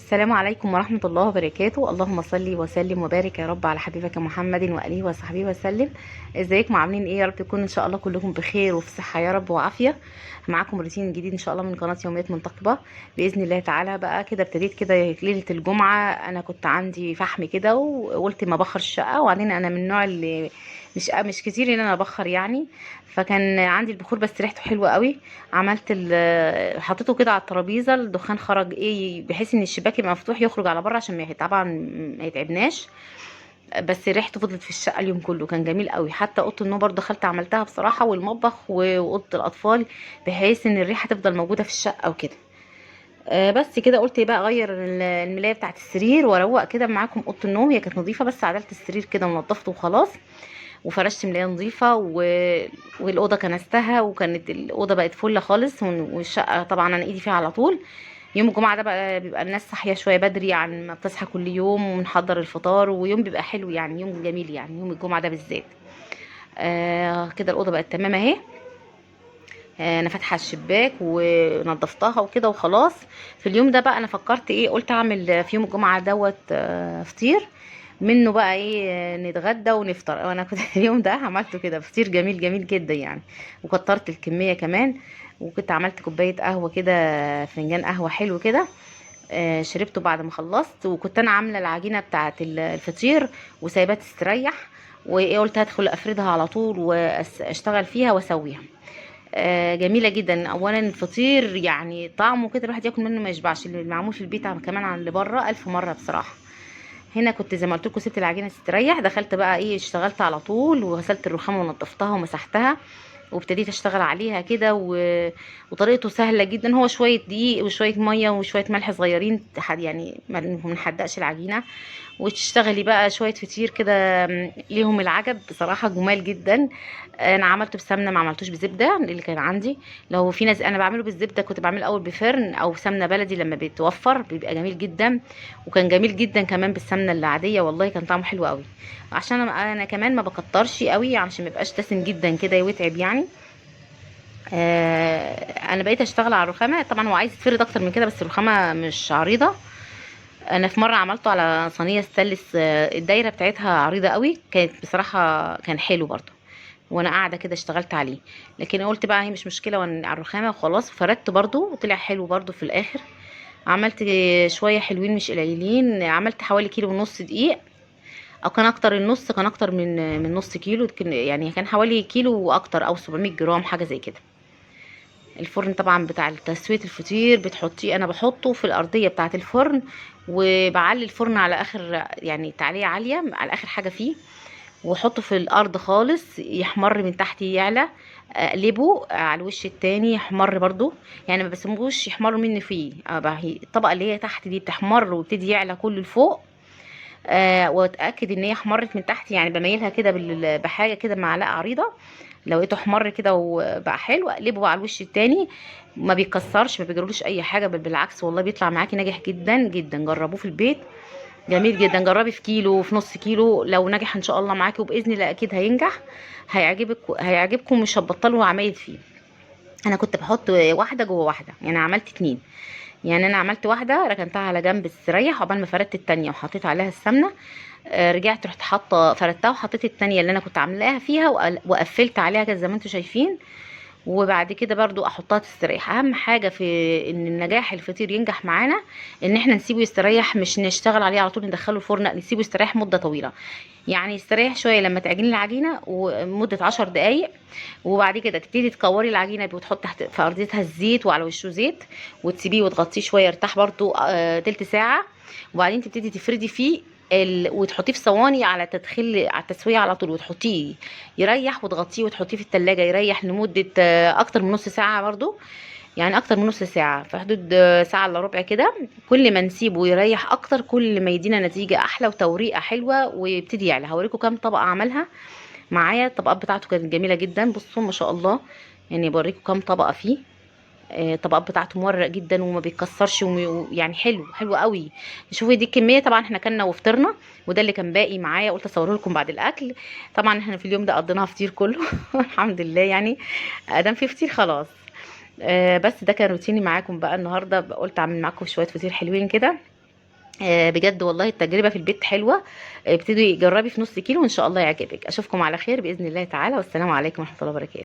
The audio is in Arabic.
السلام عليكم ورحمة الله وبركاته. اللهم صل وسلم وبارك يا رب على حبيبك محمد وآله وصحبه وسلم. ازيكم عاملين ايه؟ يا رب تكونوا ان شاء الله كلكم بخير وفي صحة يا رب وعافية. معاكم روتين جديد ان شاء الله من قناة يوميات منتقبة بإذن الله تعالى. بقى كده ابتديت كده ليلة الجمعة، انا كنت عندي فحم كده وقلت ما بخر الشقة، وبعدين انا من النوع اللي مش كتير ان انا بخر يعني. فكان عندي البخور بس ريحته حلوة قوي. عملت حطيته كده على الترابيزه، الدخان خرج ايه بحيث ان الشباك يبقى مفتوح يخرج على بره عشان طبعا ما يتعبناش. بس ريحته فضلت في الشقه اليوم كله، كان جميل قوي. حتى اوضه النوم برضه دخلت عملتها بصراحه، والمطبخ واوضه الاطفال، بحيث ان الريحه تفضل موجوده في الشقه وكده. بس كده قلت بقى اغير الملايه بتاعت السرير واروق كده معاكم اوضه النوم. هي كانت نظيفه بس عدلت السرير كده ونضفته وخلاص، وفرشت ملايه نظيفه والاوضه كنستها، وكانت الاوضه بقت فله خالص، والشقه طبعا انا ايدي فيها على طول. يوم الجمعه ده بقى بيبقى الناس صاحيه شويه بدري عن ما بتصحى كل يوم، ونحضر الفطار، ويوم بيبقى حلو يعني، يوم جميل يعني يوم الجمعه ده بالذات. كده الاوضه بقت تمام اهي. انا فاتحه الشباك ونضفتها وكده وخلاص. في اليوم ده بقى انا فكرت ايه، قلت اعمل في يوم الجمعه دوت فطير منه بقى ايه، نتغدى ونفطر. وانا كنت اليوم ده عملته كده فطير جميل جميل جدا يعني، وكترت الكميه كمان. وكنت عملت كوبايه قهوه كده، فنجان قهوه حلو كده. شربته بعد ما خلصت. وكنت انا عامله العجينه بتاعه الفطير وسايباها تستريح، وقلت هدخل افردها على طول واشتغل فيها واسويها. جميله جدا. اولا الفطير يعني طعمه كده الواحد ياكل منه ما يشبعش، اللي معمول في البيت كمان عن اللي بره الف مره بصراحه. هنا كنت زي ما قلت لكم سبت العجينه تستريح، دخلت بقى ايه اشتغلت على طول، وغسلت الرخامه ونضفتها ومسحتها، وابتديت اشتغل عليها كده وطريقته سهله جدا. هو شويه دقيق وشويه ميه وشويه ملح صغيرين يعني ما بنحدقش العجينه، وتشتغلي بقى شويه فطير كده. ليهم العجب بصراحه جمال جدا. انا عملته بسمنه، ما عملتوش بزبده اللي كان عندي. لو في ناس انا بعمله بالزبده، كنت بعمله الاول بفرن او سمنه بلدي لما بيتوفر بيبقى جميل جدا. وكان جميل جدا كمان بالسمنه العاديه، والله كان طعمه حلو قوي. عشان انا كمان ما بكترش قوي عشان ما يبقاش دسم جدا كده ويتعب يعني. انا بقيت اشتغل على الرخامه. طبعا هو عايز يتفرد اكتر من كده بس الرخامه مش عريضه. انا في مره عملته على صينيه ستانلس، الدايره بتاعتها عريضه قوي، كانت بصراحه كان حلو برضه. وانا قاعده كده اشتغلت عليه. لكن قلت بقى هي مش مشكله، وانا على الرخامه وخلاص فردت برضه وطلع حلو برضه في الاخر. عملت شويه حلوين مش قليلين، عملت حوالي كيلو ونص دقيق، او كان اكتر. النص كان اكتر من نص كيلو، يعني كان حوالي كيلو واكتر او 700 جرام حاجه زي كده. الفرن طبعا بتاع تسويه الفطير بتحطيه، انا بحطه في الارضيه بتاعه الفرن، وبعلي الفرن على اخر يعني تعليه عاليه على اخر حاجه فيه، واحطه في الارض خالص يحمر من تحت يعلى. اقلبه على الوش التاني يحمر برضو، يعني ما بسيبوش يحمر مني فيه. الطبقه اللي هي تحت دي بتحمر ويبتدي يعلى كل لفوق. واتاكد ان هي احمرت من تحت، يعني بميلها كده بحاجه كده معلقه عريضه. لو لقيته احمر كده وبقى حلو اقلبه بقى على الوش التاني. ما بيكسرش، ما بيجرالوش اي حاجه، بل بالعكس والله بيطلع معاكي ناجح جدا جدا. جربوه في البيت جميل جدا. جربي في كيلو وفي نص كيلو، لو نجح ان شاء الله معاكي وباذن الله اكيد هينجح. هيعجبكم مش هتبطلوا عمايل فيه. انا كنت بحط واحده جوه واحده، يعني عملت اتنين. يعني انا عملت واحده ركنتها على جنب تستريح عقبال ما فردت التانية وحطيت عليها السمنه. رجعت رحت حاطه فردتها وحطيت التانية اللي انا كنت عاملاها فيها وقفلت عليها كده زي ما انتم شايفين. وبعد كده برضو احطها تستريح. اهم حاجه في ان النجاح الفطير ينجح معانا ان احنا نسيبه يستريح، مش نشتغل عليه على طول ندخله الفرن، لا نسيبه يستريح مده طويله. يعني يستريح شويه لما تعجني العجينه ومده 10 دقايق. وبعد كده تبتدي تكوري العجينه، وتحطي تحت في ارضيتها الزيت وعلى وشه زيت، وتسيبيه وتغطيه شويه يرتاح برضو تلت ساعه. وبعدين تبتدي تفردي فيه وتحطيه في صواني على تدخين على التسويه على طول، وتحطيه يريح، وتغطيه وتحطيه في التلاجة يريح لمدة اكتر من نص ساعة برضو. يعني اكتر من نص ساعة، في حدود ساعة الا ربع كده. كل ما نسيبه يريح اكتر كل ما يدينا نتيجة احلى وتوريقة حلوة ويبتدي يعلى. هوريكم كام طبقة عملها معايا. الطبقات بتاعته كانت جميلة جدا، بصوا ما شاء الله. يعني بوريكم كام طبقة فيه. الطبقات بتاعته مورق جدا وما بيتكسرش يعني حلو حلو قوي. شوفي دي الكميه، طبعا احنا كلنا وفطرنا، وده اللي كان باقي معايا قلت اصوره لكم بعد الاكل. طبعا احنا في اليوم ده قضيناها فطير كله الحمد لله يعني. ادام في فطير خلاص. بس ده كان روتيني معاكم بقى النهارده، قلت اعمل معاكم شويه فطير حلوين كده. بجد والله التجربة في البيت حلوة. ابتدي جربي في نص كيلو وان شاء الله يعجبك. اشوفكم على خير بإذن الله تعالى، والسلام عليكم ورحمة الله وبركاته.